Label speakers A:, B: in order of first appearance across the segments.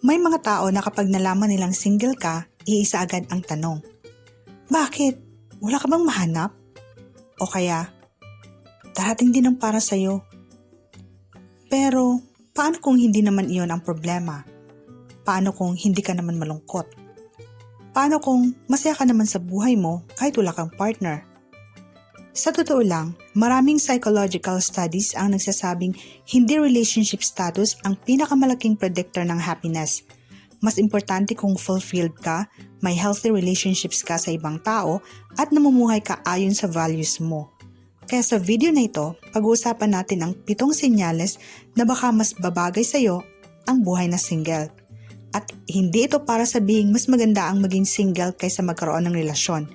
A: May mga tao na kapag nalaman nilang single ka, iisa agad ang tanong. Bakit? Wala ka bang mahanap? O kaya, darating din ang para sa'yo. Pero, paano kung hindi naman iyon ang problema? Paano kung hindi ka naman malungkot? Paano kung masaya ka naman sa buhay mo kahit wala kang partner? Sa totoo lang, maraming psychological studies ang nagsasabing hindi relationship status ang pinakamalaking predictor ng happiness. Mas importante kung fulfilled ka, may healthy relationships ka sa ibang tao at namumuhay ka ayon sa values mo. Kaya sa video na ito, pag-uusapan natin ang 7 senyales na baka mas babagay sa'yo ang buhay na single. At hindi ito para sabihing mas maganda ang maging single kaysa magkaroon ng relasyon.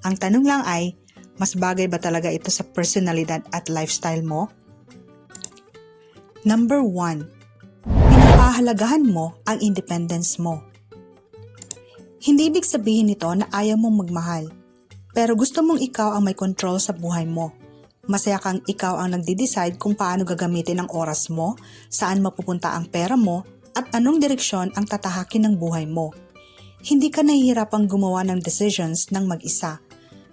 A: Ang tanong lang ay, mas bagay ba talaga ito sa personalidad at lifestyle mo? Number 1. Pinapahalagahan mo ang independence mo. Hindi ibig sabihin nito na ayaw mong magmahal, pero gusto mong ikaw ang may control sa buhay mo. Masaya kang ikaw ang nagde-decide kung paano gagamitin ang oras mo, saan mapupunta ang pera mo, at anong direksyon ang tatahakin ng buhay mo. Hindi ka nahihirapang gumawa ng decisions ng mag-isa.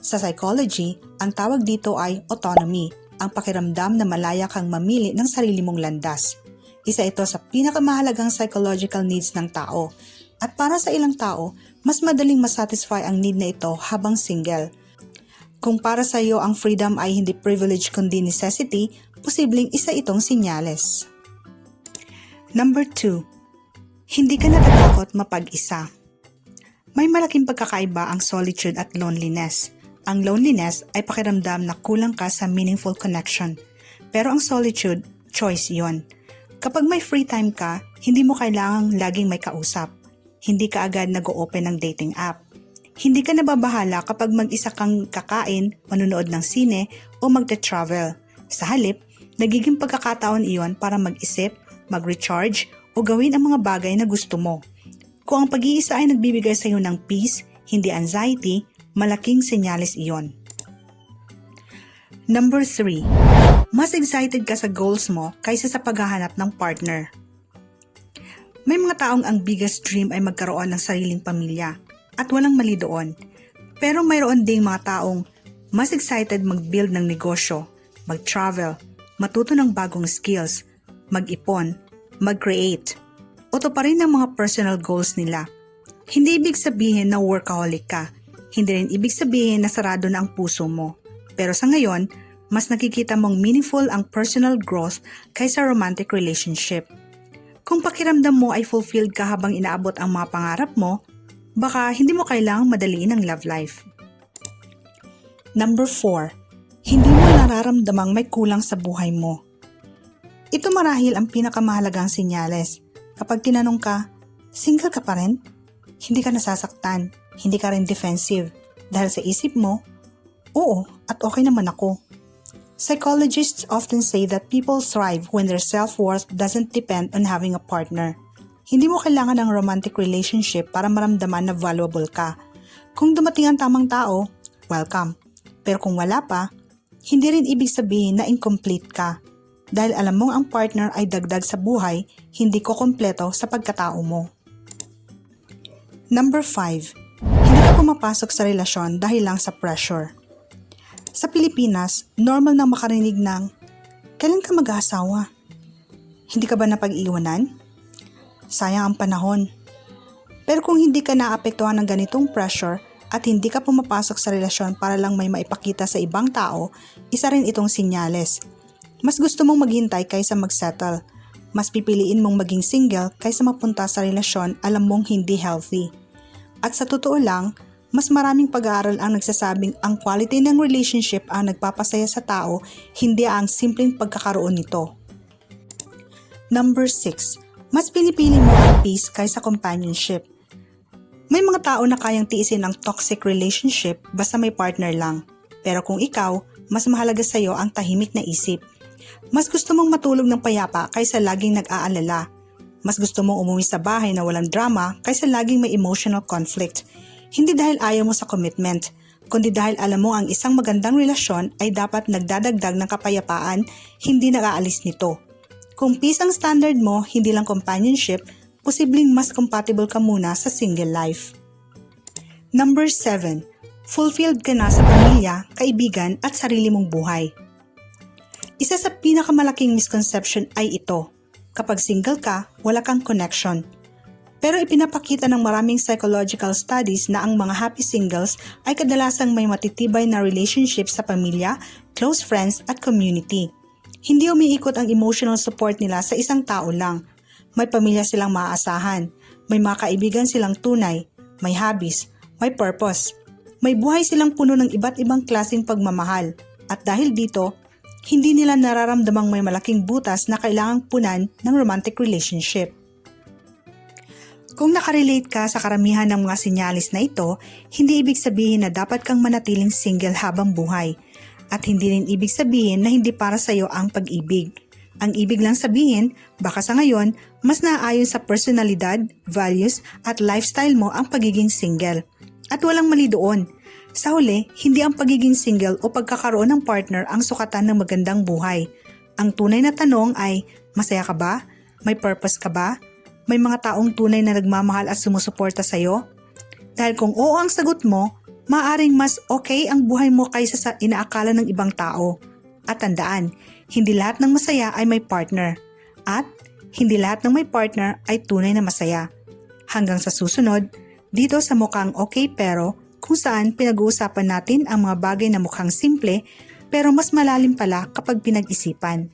A: Sa psychology, ang tawag dito ay autonomy, ang pakiramdam na malaya kang mamili ng sarili mong landas. Isa ito sa pinakamahalagang psychological needs ng tao. At para sa ilang tao, mas madaling masatisfy ang need na ito habang single. Kung para sa iyo ang freedom ay hindi privilege kundi necessity, posibleng isa itong senyales. Number 2. Hindi ka natatakot mapag-isa. May malaking pagkakaiba ang solitude at loneliness. Ang loneliness ay pakiramdam na kulang ka sa meaningful connection. Pero ang solitude, choice yon. Kapag may free time ka, hindi mo kailangang laging may kausap. Hindi ka agad nag-o-open ng dating app. Hindi ka nababahala kapag mag-isa kang kakain, manonood ng sine, o magte-travel. Sa halip, nagiging pagkakataon iyon para mag-isip, mag-recharge, o gawin ang mga bagay na gusto mo. Kung ang pag-iisa ay nagbibigay sa iyo ng peace, hindi anxiety, malaking senyales iyon. Number 3. Mas excited ka sa goals mo kaysa sa paghahanap ng partner. May mga taong ang biggest dream ay magkaroon ng sariling pamilya at walang mali doon. Pero mayroon ding mga taong mas excited mag-build ng negosyo, mag-travel, matuto ng bagong skills, mag-ipon, mag-create, o tuparin ng mga personal goals nila. Hindi ibig sabihin na workaholic ka. Hindi rin ibig sabihin na sarado na ang puso mo. Pero sa ngayon, mas nakikita mong meaningful ang personal growth kaysa romantic relationship. Kung pakiramdam mo ay fulfilled ka habang inaabot ang mga pangarap mo, baka hindi mo kailangang madaliin ang love life. Number 4. Hindi mo nararamdamang may kulang sa buhay mo. Ito marahil ang pinakamahalagang senyales. Kapag tinanong ka, single ka pa rin? Hindi ka nasasaktan. Hindi ka rin defensive dahil sa isip mo, oo, at okay naman ako. Psychologists often say that people thrive when their self-worth doesn't depend on having a partner. Hindi mo kailangan ng romantic relationship para maramdaman na valuable ka. Kung dumating ang tamang tao, welcome. Pero kung wala pa, hindi rin ibig sabihin na incomplete ka. Dahil alam mong ang partner ay dagdag sa buhay, hindi ko kompleto sa pagkatao mo. Number 5. Hindi ka pumapasok sa relasyon dahil lang sa pressure. Sa Pilipinas, normal na makarinig ng, kailan ka mag-aasawa? Hindi ka ba napag-iwanan? Sayang ang panahon. Pero kung hindi ka naapektuhan ng ganitong pressure at hindi ka pumapasok sa relasyon para lang may maipakita sa ibang tao, isa rin itong senyales. Mas gusto mong maghintay kaysa mag-settle. Mas pipiliin mong maging single kaysa mapunta sa relasyon alam mong hindi healthy. At sa totoo lang, mas maraming pag-aaral ang nagsasabing ang quality ng relationship ang nagpapasaya sa tao, hindi ang simpleng pagkakaroon nito. Number 6. Mas pinipili mo ang peace kaysa companionship. May mga tao na kayang tiisin ang toxic relationship basta may partner lang. Pero kung ikaw, mas mahalaga sa iyo ang tahimik na isip. Mas gusto mong matulog ng payapa kaysa laging nag-aalala. Mas gusto mong umuwi sa bahay na walang drama kaysa laging may emotional conflict. Hindi dahil ayaw mo sa commitment, kundi dahil alam mo ang isang magandang relasyon ay dapat nagdadagdag ng kapayapaan, hindi nag-aalis nito. Kung peace ang standard mo, hindi lang companionship, posibleng mas compatible ka muna sa single life. Number 7. Fulfilled ka na sa pamilya, kaibigan at sarili mong buhay. Isa sa pinakamalaking misconception ay ito. Kapag single ka, wala kang connection. Pero ipinapakita ng maraming psychological studies na ang mga happy singles ay kadalasang may matitibay na relationship sa pamilya, close friends at community. Hindi umiikot ang emotional support nila sa isang tao lang. May pamilya silang maaasahan, may mga kaibigan silang tunay, may hobbies, may purpose. May buhay silang puno ng iba't ibang klaseng pagmamahal. At dahil dito, hindi nila nararamdamang may malaking butas na kailangang punan ng romantic relationship. Kung nakarelate ka sa karamihan ng mga sinyalis na ito, hindi ibig sabihin na dapat kang manatiling single habang buhay. At hindi rin ibig sabihin na hindi para sa iyo ang pag-ibig. Ang ibig lang sabihin, baka sa ngayon, mas naaayon sa personalidad, values at lifestyle mo ang pagiging single. At walang mali doon. Sa huli, hindi ang pagiging single o pagkakaroon ng partner ang sukatan ng magandang buhay. Ang tunay na tanong ay, masaya ka ba? May purpose ka ba? May mga taong tunay na nagmamahal at sumusuporta sa iyo? Dahil kung oo ang sagot mo, maaaring mas okay ang buhay mo kaysa sa inaakala ng ibang tao. At tandaan, hindi lahat ng masaya ay may partner. At hindi lahat ng may partner ay tunay na masaya. Hanggang sa susunod, dito sa Mukhang Okay Pero, kung saan pinag-uusapan natin ang mga bagay na mukhang simple pero mas malalim pala kapag pinag-isipan.